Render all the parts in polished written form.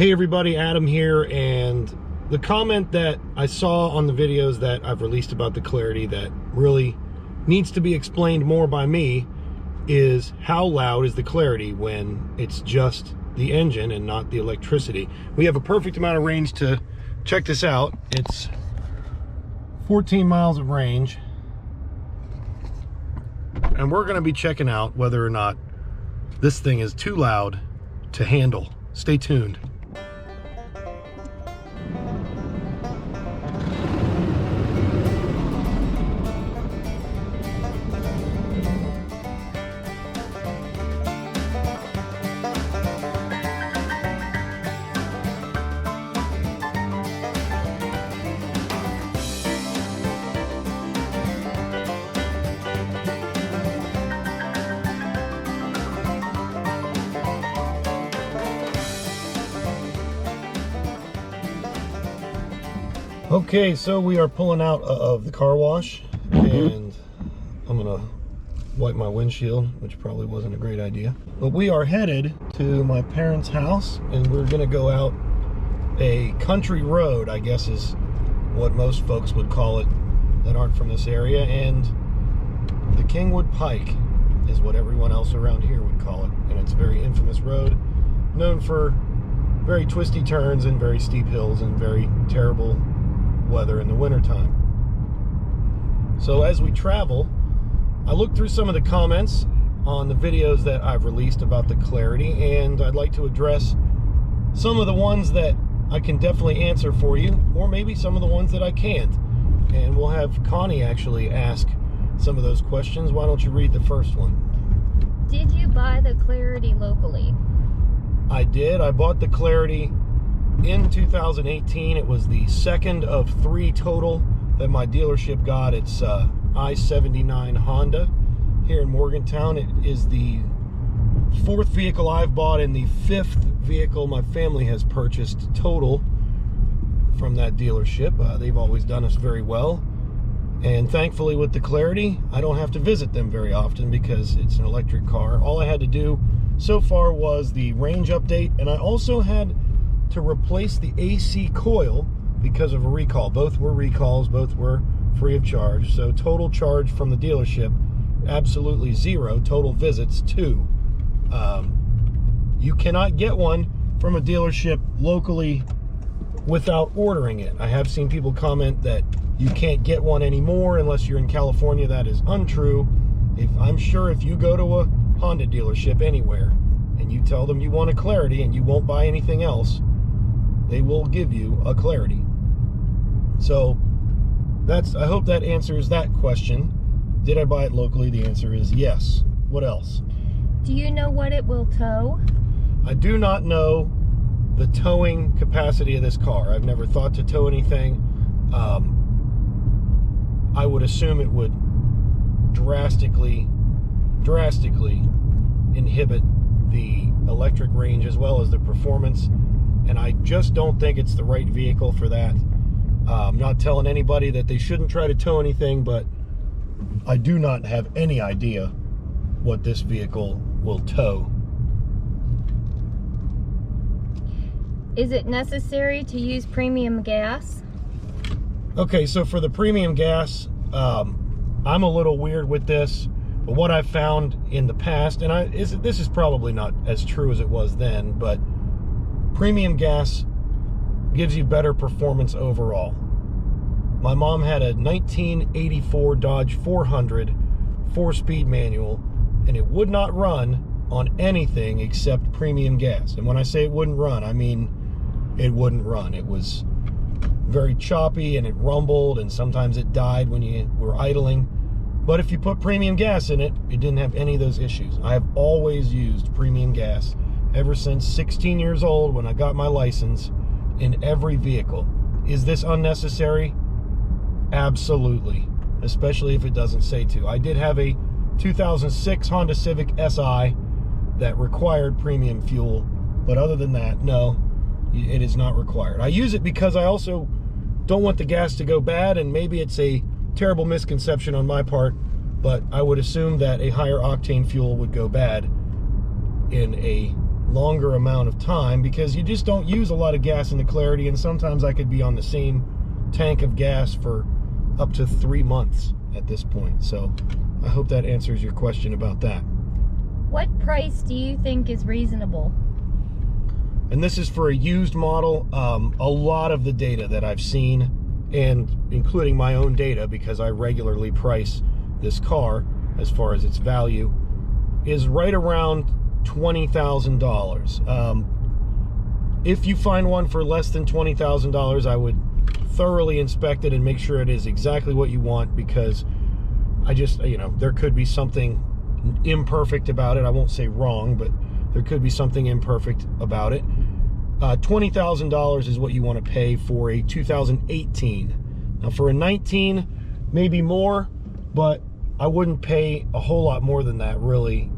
Hey everybody, Adam here, and the comment that I saw on the videos that I've released about the Clarity that really needs to be explained more by me is how loud is the Clarity when it's just the engine and not the electricity. We have a perfect amount of range to check this out. It's 14 miles of range, and we're going to be checking out whether or not this thing is too loud to handle. Stay tuned. Okay, so we are pulling out of the car wash, and I'm gonna wipe my windshield, which probably wasn't a great idea. But we are headed to my parents' house, and we're gonna go out a country road, I guess is what most folks would call it that aren't from this area, and the Kingwood Pike is what everyone else around here would call it. And it's a very infamous road, known for very twisty turns and very steep hills and very terrible weather in the wintertime. So as we travel, I looked through some of the comments on the videos that I've released about the Clarity, and I'd like to address some of the ones that I can definitely answer for you, or maybe some of the ones that I can't. And we'll have Connie actually ask some of those questions. Why don't you read the first one? Did you buy the Clarity locally? I did. I bought the Clarity in 2018. It was the second of 3 total that my dealership got. It's I-79 Honda here in Morgantown. It is the 4th vehicle I've bought and the 5th vehicle my family has purchased total from that dealership. They've always done us very well, and thankfully with the Clarity I don't have to visit them very often because it's an electric car. All I had to do so far was the range update, and I also had to replace the AC coil because of a recall. Both were recalls, both were free of charge. So total charge from the dealership, absolutely 0. Total visits, 2. You cannot get one from a dealership locally without ordering it. I have seen people comment that you can't get one anymore unless you're in California. That is untrue. I'm sure if you go to a Honda dealership anywhere and you tell them you want a Clarity and you won't buy anything else, they will give you a Clarity. So I hope that answers that question. Did I buy it locally? The answer is yes. What else? Do you know what it will tow? I do not know the towing capacity of this car. I've never thought to tow anything. I would assume it would drastically inhibit the electric range as well as the performance. And I just don't think it's the right vehicle for that. I'm not telling anybody that they shouldn't try to tow anything, but I do not have any idea what this vehicle will tow. Is it necessary to use premium gas? Okay, so for the premium gas, I'm a little weird with this, but what I've found in the past, and this is probably not as true as it was then, but premium gas gives you better performance overall. My mom had a 1984 Dodge 400 4-speed manual, and it would not run on anything except premium gas. And when I say it wouldn't run, I mean it wouldn't run. It was very choppy, and it rumbled, and sometimes it died when you were idling. But if you put premium gas in it, it didn't have any of those issues. I have always used premium gas ever since 16 years old when I got my license, in every vehicle. Is this unnecessary? Absolutely, especially if it doesn't say to. I did have a 2006 Honda Civic Si that required premium fuel, but other than that, no, it is not required. I use it because I also don't want the gas to go bad, and maybe it's a terrible misconception on my part, but I would assume that a higher octane fuel would go bad in a longer amount of time, because you just don't use a lot of gas in the Clarity, and sometimes I could be on the same tank of gas for up to 3 months at this point. So I hope that answers your question about that. What price do you think is reasonable? And this is for a used model. A lot of the data that I've seen, and including my own data, because I regularly price this car as far as its value, is right around $20,000. If you find one for less than $20,000, I would thoroughly inspect it and make sure it is exactly what you want, because I just, there could be something imperfect about it. I won't say wrong, but there could be something imperfect about it. $20,000 is what you want to pay for a 2018. Now for a 19, maybe more, but I wouldn't pay a whole lot more than that, really.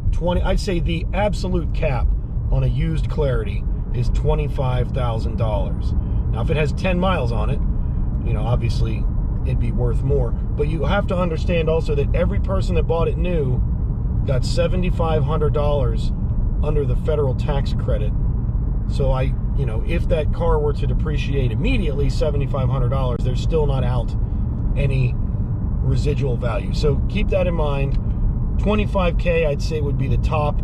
I'd say the absolute cap on a used Clarity is $25,000. Now if it has 10 miles on it, obviously it'd be worth more. But you have to understand also that every person that bought it new got $7,500 under the federal tax credit. So if that car were to depreciate immediately $7,500, they're still not out any residual value. So keep that in mind. 25K I'd say would be the top.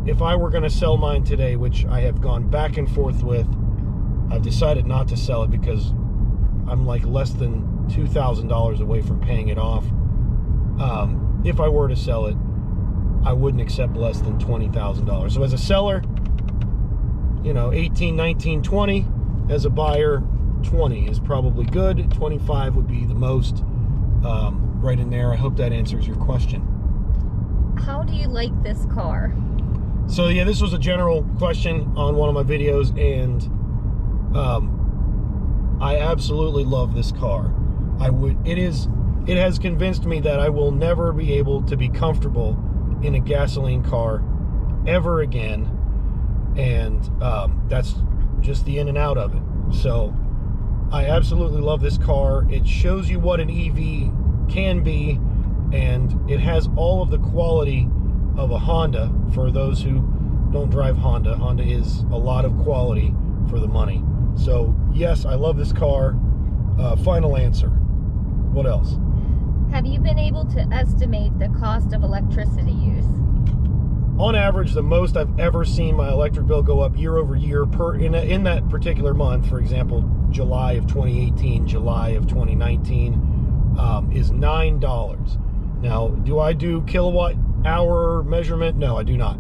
If I were going to sell mine today, which I have gone back and forth with, I've decided not to sell it because I'm like less than $2,000 away from paying it off. If I were to sell it, I wouldn't accept less than $20,000. So as a seller, 18, 19, 20. As a buyer, 20 is probably good. 25 would be the most, right in there. I hope that answers your question. How do you like this car? So yeah, this was a general question on one of my videos, and I absolutely love this car. It has convinced me that I will never be able to be comfortable in a gasoline car ever again, and that's just the in and out of it. So I absolutely love this car. It shows you what an EV can be, and it has all of the quality of a Honda. For those who don't drive Honda, Honda is a lot of quality for the money. So yes, I love this car. Final answer. What else? Have you been able to estimate the cost of electricity use? On average, the most I've ever seen my electric bill go up year over year in that particular month, for example, July of 2018, July of 2019, is $9. Now, do I do kilowatt hour measurement? No, I do not.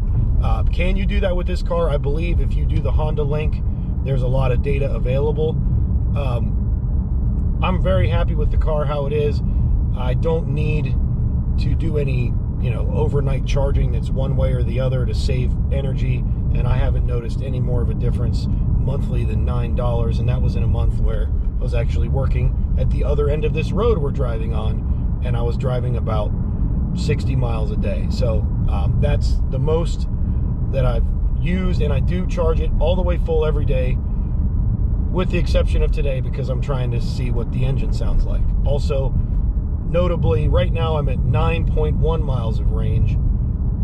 Can you do that with this car? I believe if you do the Honda Link, there's a lot of data available. I'm very happy with the car, how it is. I don't need to do any, overnight charging that's one way or the other to save energy, and I haven't noticed any more of a difference monthly than $9, and that was in a month where I was actually working at the other end of this road we're driving on, and I was driving about 60 miles a day. So that's the most that I've used, and I do charge it all the way full every day, with the exception of today because I'm trying to see what the engine sounds like. Also, notably, right now I'm at 9.1 miles of range,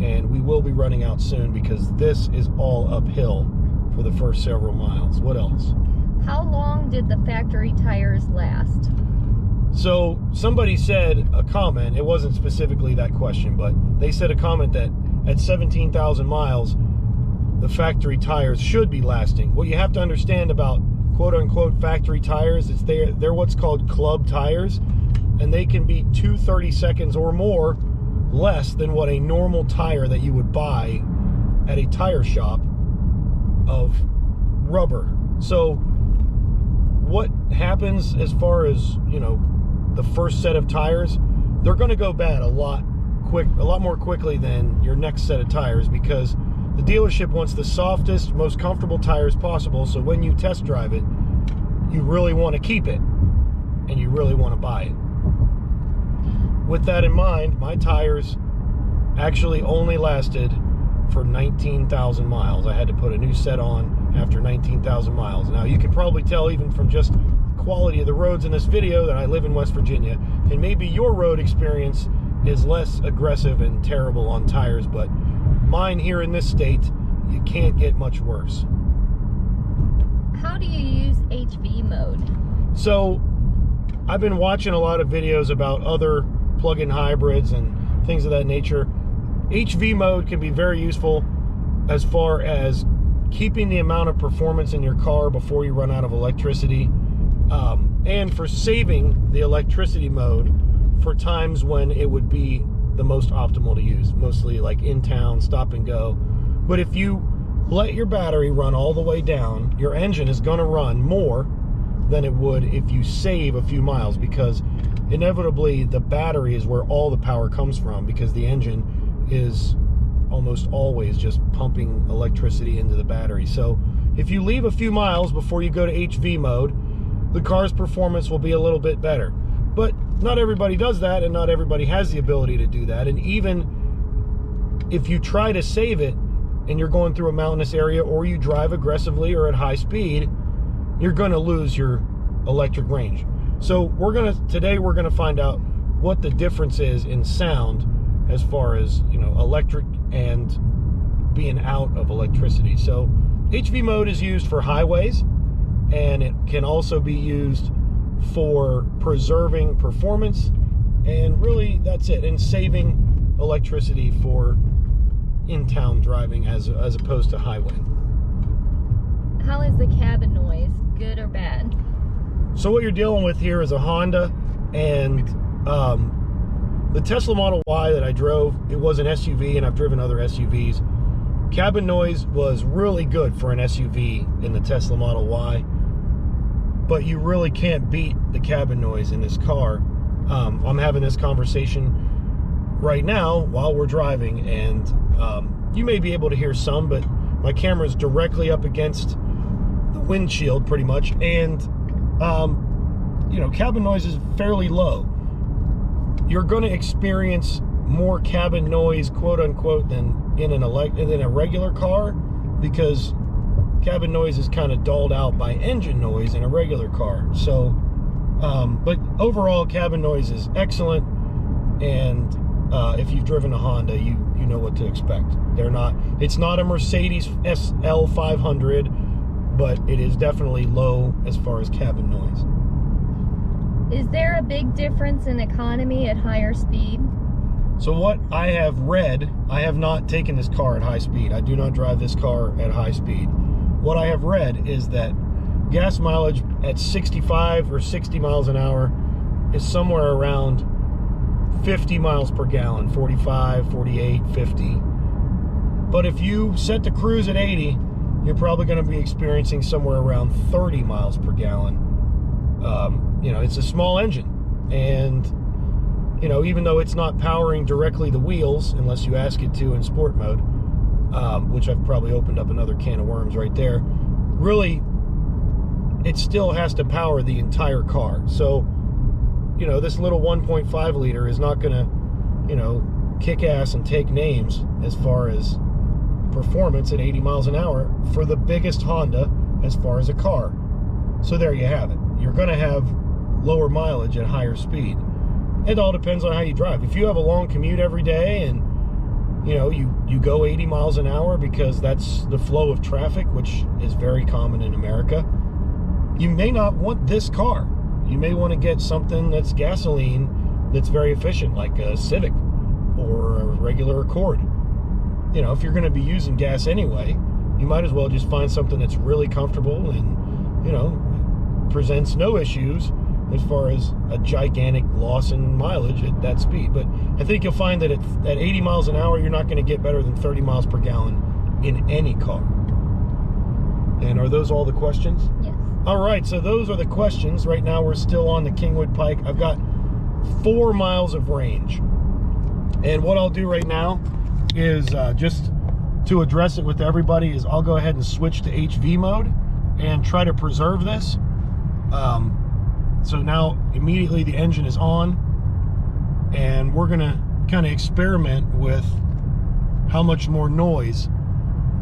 and we will be running out soon because this is all uphill for the first several miles. What else? How long did the factory tires last? So somebody said a comment, it wasn't specifically that question, but they said a comment that at 17,000 miles, the factory tires should be lasting. What you have to understand about quote-unquote factory tires is they're what's called club tires, and they can be 2 seconds or more less than what a normal tire that you would buy at a tire shop of rubber. So what happens as far as, the first set of tires, they're going to go bad a lot more quickly than your next set of tires, because the dealership wants the softest, most comfortable tires possible. So when you test drive it, you really want to keep it and you really want to buy it. With that in mind, my tires actually only lasted for 19,000 miles. I had to put a new set on after 19,000 miles. Now, you can probably tell even from just the quality of the roads in this video that I live in West Virginia, and maybe your road experience is less aggressive and terrible on tires, but mine here in this state, you can't get much worse. How do you use HV mode? So I've been watching a lot of videos about other plug-in hybrids and things of that nature. HV mode can be very useful as far as keeping the amount of performance in your car before you run out of electricity, and for saving the electricity mode for times when it would be the most optimal to use, mostly like in town, stop and go. But if you let your battery run all the way down, your engine is going to run more than it would if you save a few miles, because inevitably the battery is where all the power comes from, because the engine is almost always just pumping electricity into the battery. So if you leave a few miles before you go to HV mode, the car's performance will be a little bit better. But not everybody does that, and not everybody has the ability to do that. And even if you try to save it and you're going through a mountainous area, or you drive aggressively or at high speed, you're going to lose your electric range. So today we're going to find out what the difference is in sound as far as, electric and being out of electricity. So HV mode is used for highways, and it can also be used for preserving performance, and really that's it, and saving electricity for in-town driving as opposed to highway. How is the cabin noise, good or bad? So what you're dealing with here is a Honda, and the Tesla Model Y that I drove, it was an SUV, and I've driven other SUVs. Cabin noise was really good for an SUV in the Tesla Model Y, but you really can't beat the cabin noise in this car. I'm having this conversation right now while we're driving, and you may be able to hear some, but my camera's directly up against the windshield pretty much, and cabin noise is fairly low. You're going to experience more cabin noise, quote unquote, than in a regular car, because cabin noise is kind of dulled out by engine noise in a regular car. So, but overall, cabin noise is excellent, and if you've driven a Honda, you know what to expect. It's not a Mercedes SL 500, but it is definitely low as far as cabin noise. Is there a big difference in economy at higher speed? So what I have read, I have not taken this car at high speed. I do not drive this car at high speed. What I have read is that gas mileage at 65 or 60 miles an hour is somewhere around 50 miles per gallon, 45, 48, 50. But if you set the cruise at 80, you're probably going to be experiencing somewhere around 30 miles per gallon. It's a small engine, and even though it's not powering directly the wheels unless you ask it to in sport mode, which I've probably opened up another can of worms right there, really it still has to power the entire car. So this little 1.5 liter is not going to kick ass and take names as far as performance at 80 miles an hour for the biggest Honda as far as a car. So there you have it. You're going to have lower mileage at higher speed. It all depends on how you drive. If you have a long commute every day, and you go 80 miles an hour because that's the flow of traffic, which is very common in America, you may not want this car. You may want to get something that's gasoline that's very efficient, like a Civic or a regular Accord. If you're going to be using gas anyway, you might as well just find something that's really comfortable and presents no issues as far as a gigantic loss in mileage at that speed. But I think you'll find that at 80 miles an hour, you're not going to get better than 30 miles per gallon in any car. And are those all the questions? Yes. All right, so those are the questions. Right now we're still on the Kingwood Pike. I've got 4 miles of range. And what I'll do right now is, just to address it with everybody, is I'll go ahead and switch to HV mode and try to preserve this. So now immediately the engine is on, and we're gonna kind of experiment with how much more noise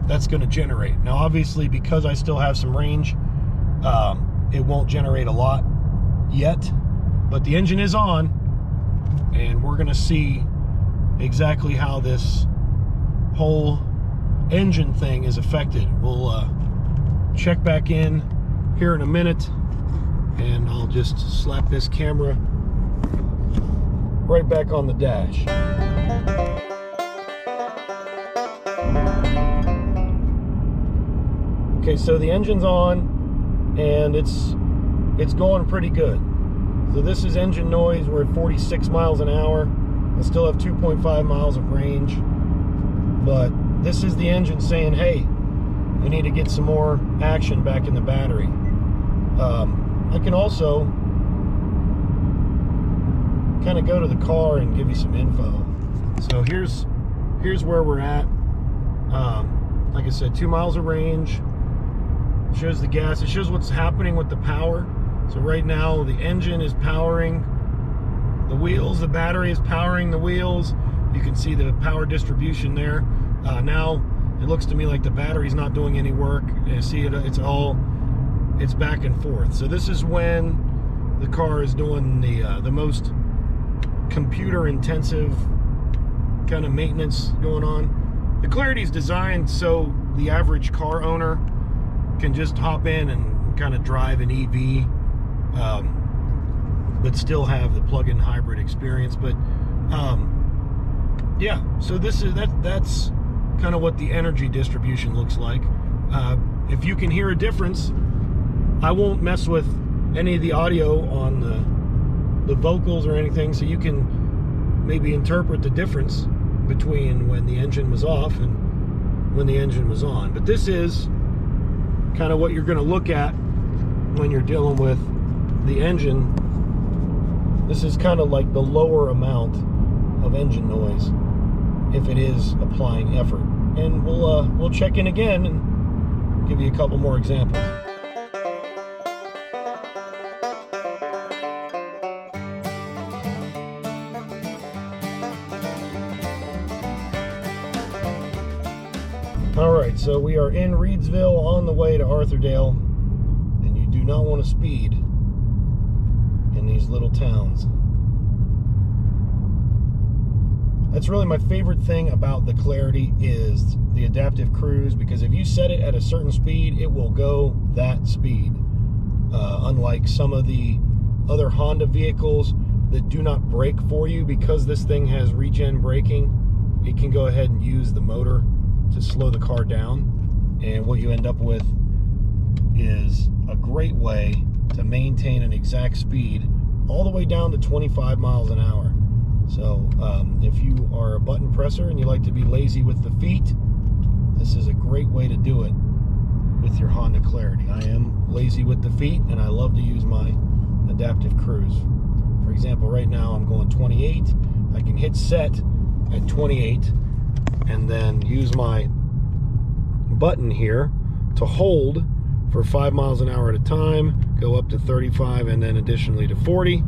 that's gonna generate. Now obviously, because I still have some range, it won't generate a lot yet, but the engine is on, and we're gonna see exactly how this whole engine thing is affected. We'll check back in here in a minute, and I'll just slap this camera right back on the dash. Okay, so the engine's on, and it's going pretty good. So this is engine noise. We're at 46 miles an hour. I still have 2.5 miles of range, but this is the engine saying, hey, we need to get some more action back in the battery. I can also kind of go to the car and give you some info. So here's where we're at. Like I said, 2 miles of range. It shows the gas. It shows what's happening with the power. So right now the engine is powering the wheels, the battery is powering the wheels. You can see the power distribution there. Now it looks to me like the battery's not doing any work. You see it's back and forth. So this is when the car is doing the most computer intensive kind of maintenance going on. The Clarity is designed so the average car owner can just hop in and kind of drive an EV, but still have the plug-in hybrid experience. But yeah, so that's kind of what the energy distribution looks like. If you can hear a difference, I won't mess with any of the audio on the vocals or anything, so you can maybe interpret the difference between when the engine was off and when the engine was on. But this is kind of what you're going to look at when you're dealing with the engine. This is kind of like the lower amount of engine noise if it is applying effort. And we'll check in again and give you a couple more examples. Alright, so we are in Reedsville on the way to Arthurdale, and you do not want to speed in these little towns. That's really my favorite thing about the Clarity is the adaptive cruise, because if you set it at a certain speed, it will go that speed. Unlike some of the other Honda vehicles that do not brake for you, because this thing has regen braking, it can go ahead and use the motor to slow the car down, and what you end up with is a great way to maintain an exact speed all the way down to 25 miles an hour. So if you are a button presser and you like to be lazy with the feet, this is a great way to do it with your Honda Clarity. I am lazy with the feet, and I love to use my adaptive cruise. For example, right now I'm going 28. I can hit set at 28 and then use my button here to hold for 5 miles an hour at a time, go up to 35, and then additionally to 40.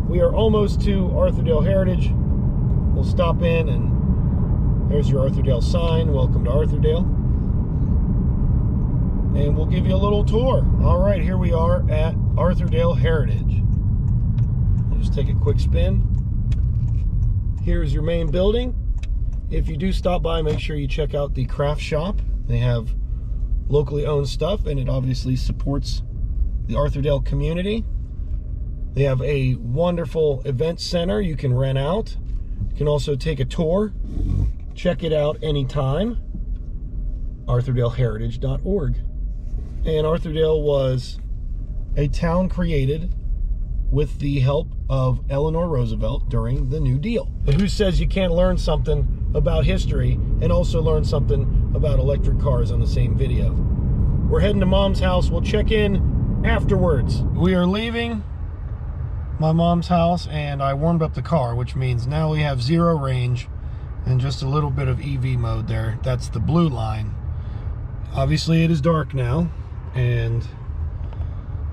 We are almost to Arthurdale Heritage. We'll stop in, and there's your Arthurdale sign. Welcome to Arthurdale. And we'll give you a little tour. All right, here we are at Arthurdale Heritage. We'll just take a quick spin. Here's your main building. If you do stop by, make sure you check out the craft shop. They have locally owned stuff, and it obviously supports the Arthurdale community. They have a wonderful event center you can rent out. You can also take a tour. Check it out anytime. ArthurdaleHeritage.org. And Arthurdale was a town created with the help of Eleanor Roosevelt during the New Deal. But who says you can't learn something about history and also learn something about electric cars on the same video? We're heading to Mom's house. We'll check in afterwards. We are leaving my mom's house, and I warmed up the car, which means now we have 0 range and just a little bit of EV mode there. That's the blue line. Obviously it is dark now, and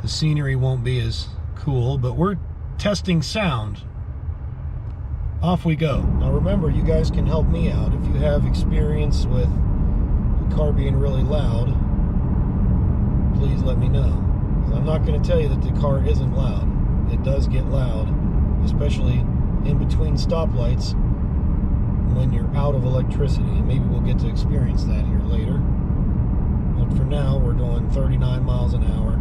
the scenery won't be as cool, but we're testing sound. Off we go. Now remember, you guys can help me out. If you have experience with the car being really loud, please let me know. I'm not going to tell you that the car isn't loud. It does get loud, especially in between stoplights when you're out of electricity, and maybe we'll get to experience that here later. But for now, we're doing 39 miles an hour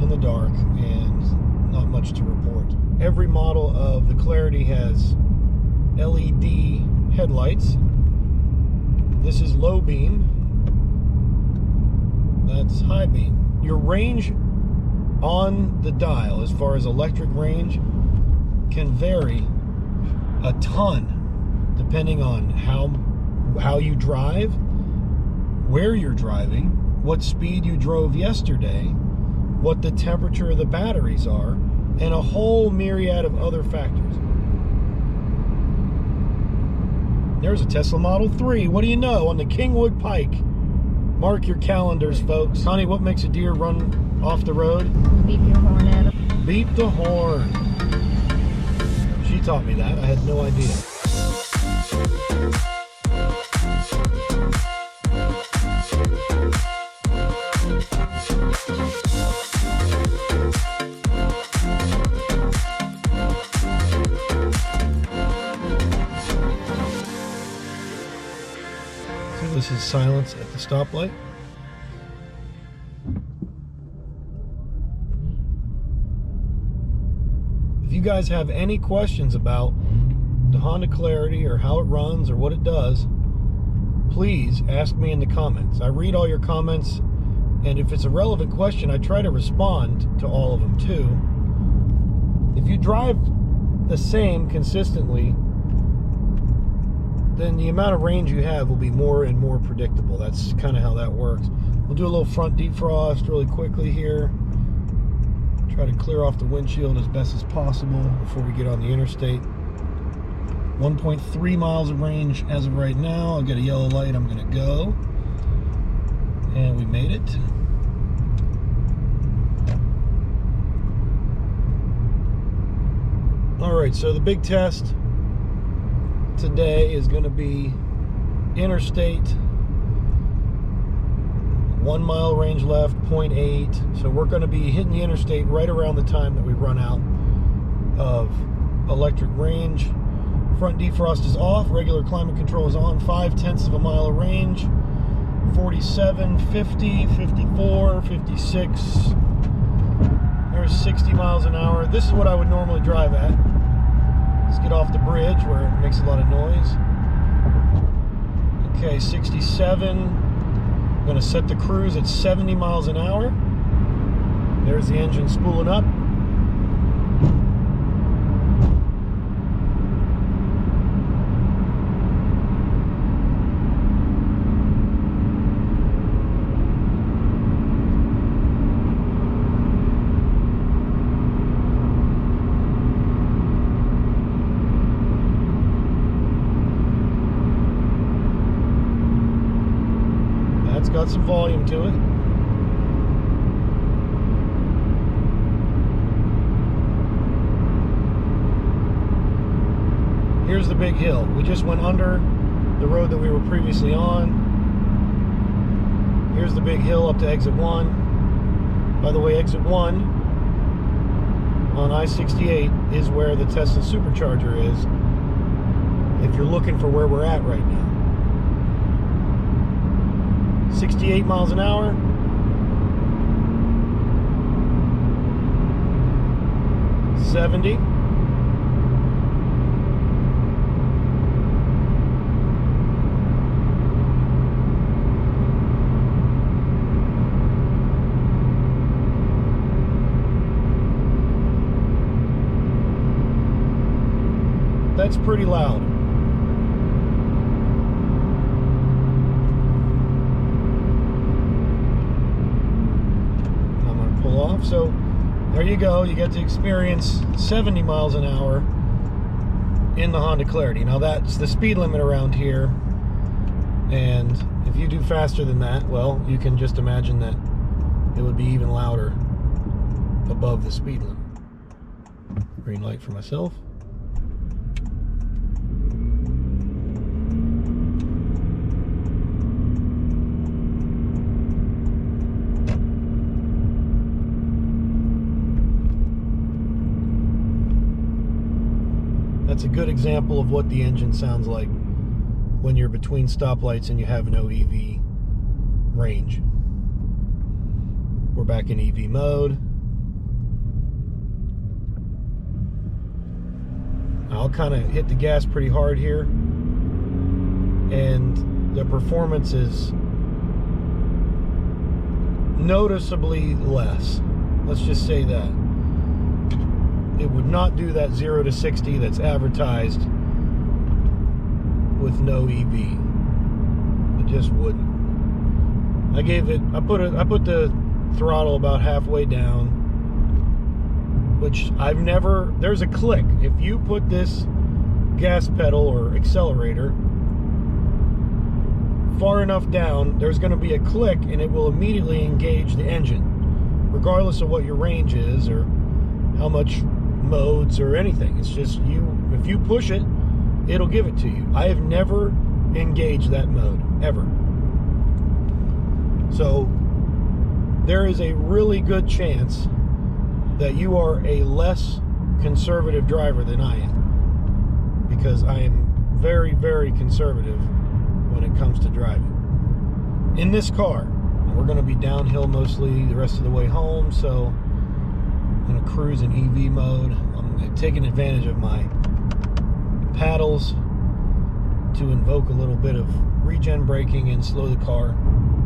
in the dark and not much to report. Every model of the Clarity has LED headlights. This is low beam. That's high beam. Your range on the dial, as far as electric range, can vary a ton depending on how you drive, where you're driving, what speed you drove yesterday, what the temperature of the batteries are, and a whole myriad of other factors. There's a Tesla Model 3, what do you know, on the Kingwood Pike. Mark your calendars, folks. Honey, what makes a deer run off the road? Beep your horn at him. Beep the horn. She taught me that. I had no idea. So this is silence at the stoplight. If you guys have any questions about the Honda Clarity or how it runs or what it does, please ask me in the comments. I read all your comments, and if it's a relevant question, I try to respond to all of them too. If you drive the same consistently, then the amount of range you have will be more and more predictable. That's kind of how that works. We'll do a little front defrost really quickly here. Try to clear off the windshield as best as possible before we get on the interstate. 1.3 miles of range as of right now. I'll get a yellow light, I'm gonna go. And we made it. All right, so the big test today is gonna be interstate. 1 mile range left, 0.8. So we're going to be hitting the interstate right around the time that we run out of electric range. Front defrost is off, regular climate control is on, 0.5 of a mile of range, 47, 50, 54, 56. There's 60 miles an hour. This is what I would normally drive at. Let's get off the bridge where it makes a lot of noise. Okay, 67. I'm going to set the cruise at 70 miles an hour. There's the engine spooling up. It's got some volume to it. Here's the big hill. We just went under the road that we were previously on. Here's the big hill up to exit 1. By the way, exit 1 on I-68 is where the Tesla supercharger is, if you're looking for where we're at right now. 68 miles an hour. $70. That's pretty loud. Off. So there you go, you get to experience 70 miles an hour in the Honda Clarity. Now that's the speed limit around here, and if you do faster than that, well, you can just imagine that it would be even louder above the speed limit. Green light for myself. That's a good example of what the engine sounds like when you're between stoplights and you have no EV range. We're back in EV mode. I'll kind of hit the gas pretty hard here, and the performance is noticeably less. Let's just say that. It would not do that 0 to 60 that's advertised with no EV. It just wouldn't. I put the throttle about halfway down, which there's a click. If you put this gas pedal or accelerator far enough down, there's going to be a click and it will immediately engage the engine, regardless of what your range is or how much modes or anything. It's just if you push it, it'll give it to you. I have never engaged that mode, ever. So there is a really good chance that you are a less conservative driver than I am, because I am very, very conservative when it comes to driving. In this car, we're going to be downhill mostly the rest of the way home, so I'm going to cruise in EV mode. I'm taking advantage of my paddles to invoke a little bit of regen braking and slow the car.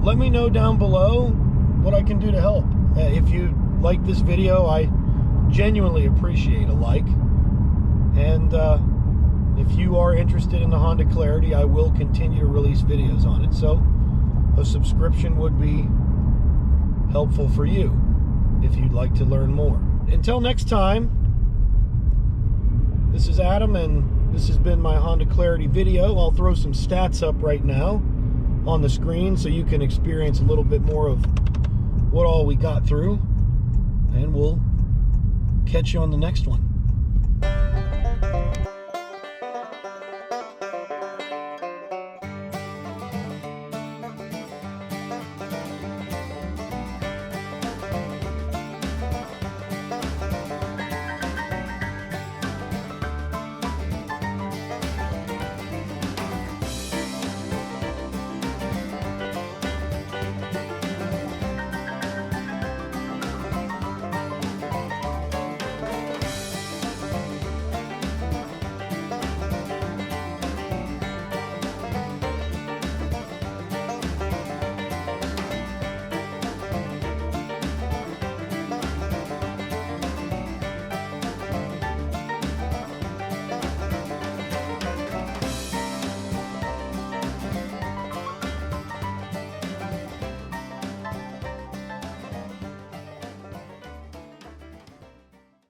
Let me know down below what I can do to help. If you like this video, I genuinely appreciate a like. And if you are interested in the Honda Clarity, I will continue to release videos on it. So a subscription would be helpful for you if you'd like to learn more. Until next time, this is Adam, and this has been my Honda Clarity video. I'll throw some stats up right now on the screen so you can experience a little bit more of what all we got through, and we'll catch you on the next one.